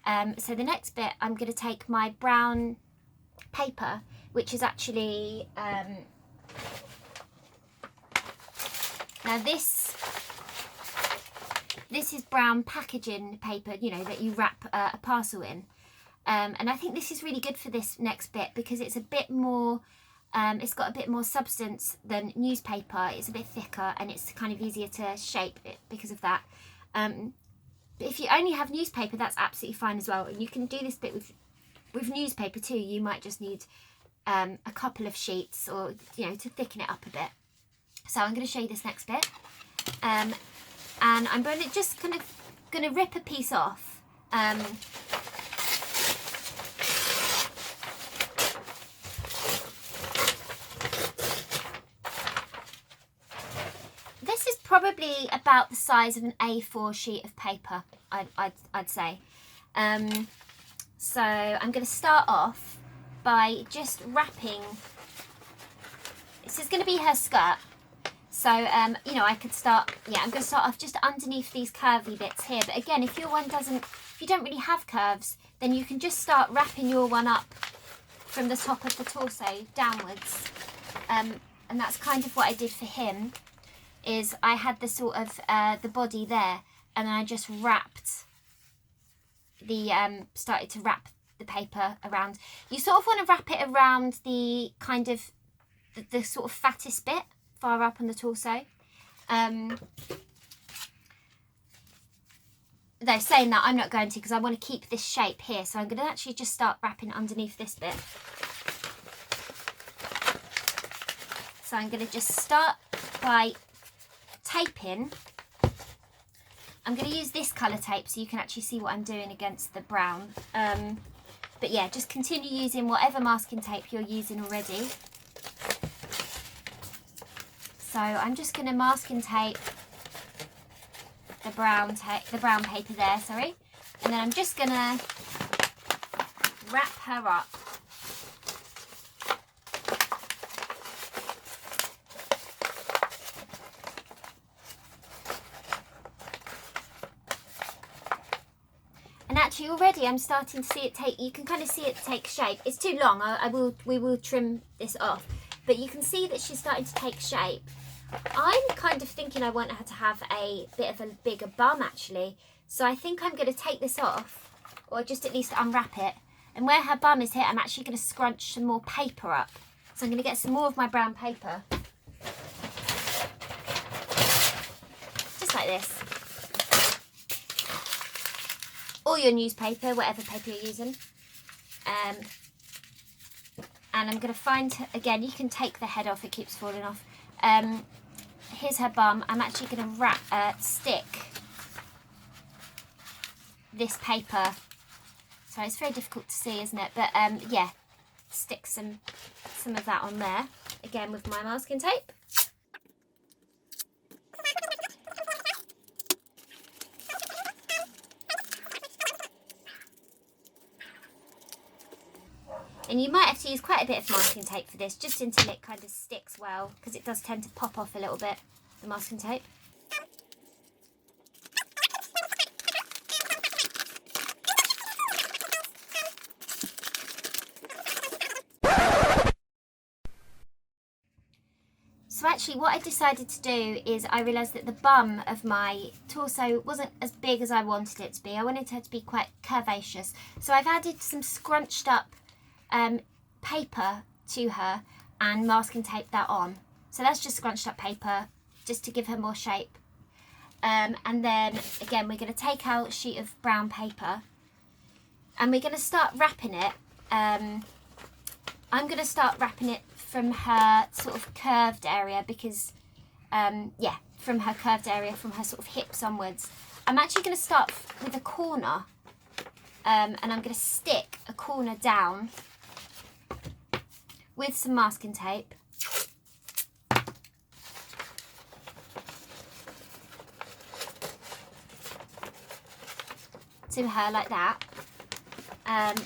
So the next bit, I'm going to take my brown paper, which is actually, now this is brown packaging paper, you know, that you wrap a parcel in. And I think this is really good for this next bit because it's a bit more, it's got a bit more substance than newspaper. It's a bit thicker and it's kind of easier to shape it because of that. But if you only have newspaper, that's absolutely fine as well. And you can do this bit with newspaper too. You might just need a couple of sheets, or, you know, to thicken it up a bit. So I'm going to show you this next bit. And I'm going to just kind of rip a piece off. This is probably about the size of an A4 sheet of paper, I'd say. So I'm going to start off by just wrapping. This is going to be her skirt. So, you know, I could start, yeah, I'm going to start off just underneath these curvy bits here. But again, if your one doesn't, if you don't really have curves, then you can just start wrapping your one up from the top of the torso downwards. And that's kind of what I did for him, is I had the sort of, the body there, and then I just wrapped the, started to wrap the paper around. You sort of want to wrap it around the kind of, the sort of fattest bit, far up on the torso. Though saying that, I'm not going to, because I want to keep this shape here. So I'm going to actually just start wrapping underneath this bit. So I'm going to just start by taping. I'm going to use this colour tape so you can actually see what I'm doing against the brown. But yeah, just continue using whatever masking tape you're using already. So I'm just going to masking tape the brown paper there, sorry. And then I'm just going to wrap her up. And actually already I'm starting to see it take, you can kind of see it take shape. It's too long, we will trim this off. But you can see that she's starting to take shape. I'm kind of thinking I want her to have a bit of a bigger bum actually. So I think I'm going to take this off, or just at least unwrap it. And where her bum is here, I'm actually going to scrunch some more paper up. So I'm going to get some more of my brown paper. Just like this. Or your newspaper, whatever paper you're using. And I'm going to find, again, you can take the head off, it keeps falling off. Here's her bum. I'm actually going to stick this paper. So it's very difficult to see, isn't it? But yeah, stick some of that on there. Again with my masking tape. And you might have to use quite a bit of masking tape for this, just until it kind of sticks well, because it does tend to pop off a little bit, the masking tape. So actually what I decided to do is I realised that the bum of my torso wasn't as big as I wanted it to be. I wanted her to be quite curvaceous. So I've added some scrunched up paper to her and masking tape that on. So that's just scrunched up paper just to give her more shape. And then again we're going to take out a sheet of brown paper and we're going to start wrapping it. I'm going to start wrapping it from her sort of curved area because yeah, from her curved area, from her sort of hips onwards. I'm actually going to start with a corner and I'm going to stick a corner down with some masking tape. To her like that. And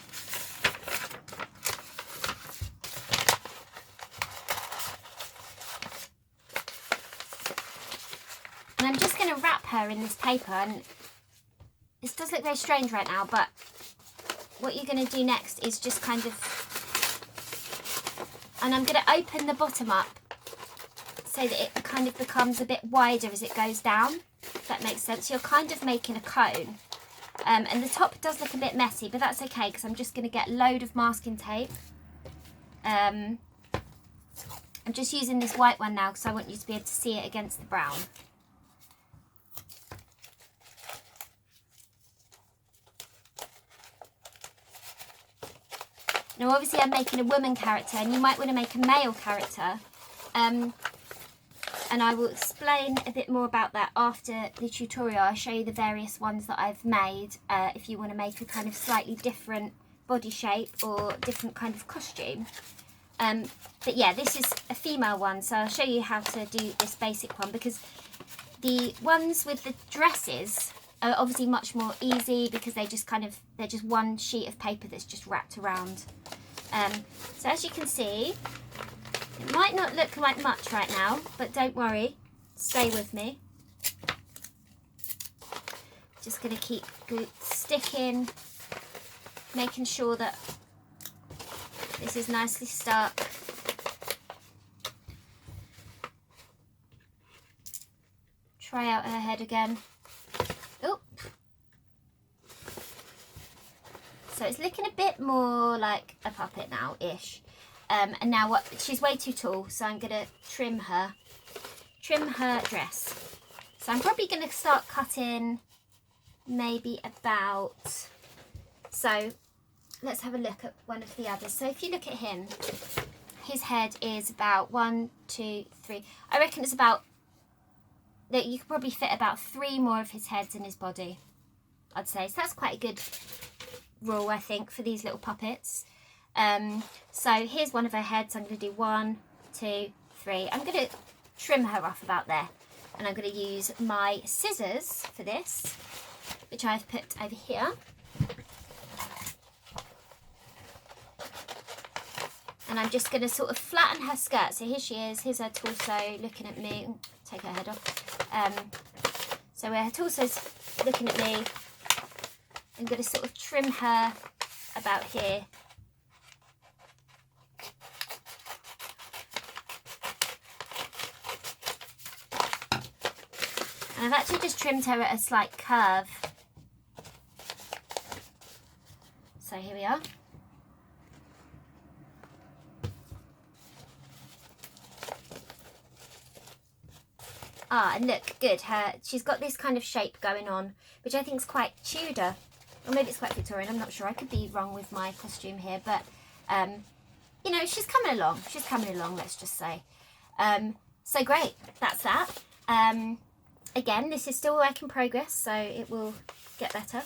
I'm just going to wrap her in this paper, and this does look very strange right now, but what you're going to do next is just kind of, and I'm going to open the bottom up so that it kind of becomes a bit wider as it goes down, if that makes sense. You're kind of making a cone. And the top does look a bit messy, but that's okay because I'm just going to get a load of masking tape. I'm just using this white one now because I want you to be able to see it against the brown. Now obviously I'm making a woman character, and you might want to make a male character. And I will explain a bit more about that after the tutorial. I'll show you the various ones that I've made if you want to make a kind of slightly different body shape or different kind of costume. But yeah, this is a female one, so I'll show you how to do this basic one, because the ones with the dresses are obviously much more easy because they're just one sheet of paper that's just wrapped around. So as you can see, it might not look like much right now, but don't worry, stay with me. Just going to keep sticking, making sure that this is nicely stuck. Try out her head again. Oh. So it's looking a bit more like a puppet now-ish. And now what? She's way too tall, so I'm going to trim her dress. So I'm probably going to start cutting maybe about, so let's have a look at one of the others. So if you look at him, his head is about 1, 2, 3. I reckon it's about, that you could probably fit about 3 more of his heads in his body, I'd say. So that's quite a good rule, I think, for these little puppets. So here's one of her heads. I'm going to do 1, 2, 3. I'm going to trim her off about there, and I'm going to use my scissors for this, which I've put over here. And I'm just going to sort of flatten her skirt. So here she is. Here's her torso looking at me. Take her head off. So where her torso's looking at me, I'm going to sort of trim her about here. And I've actually just trimmed her at a slight curve. So here we are. And look, good. She's got this kind of shape going on, which I think is quite Tudor. Or maybe it's quite Victorian, I'm not sure. I could be wrong with my costume here, but, you know, she's coming along. She's coming along, let's just say. So great, that's that. Again, this is still a work in progress, so it will get better.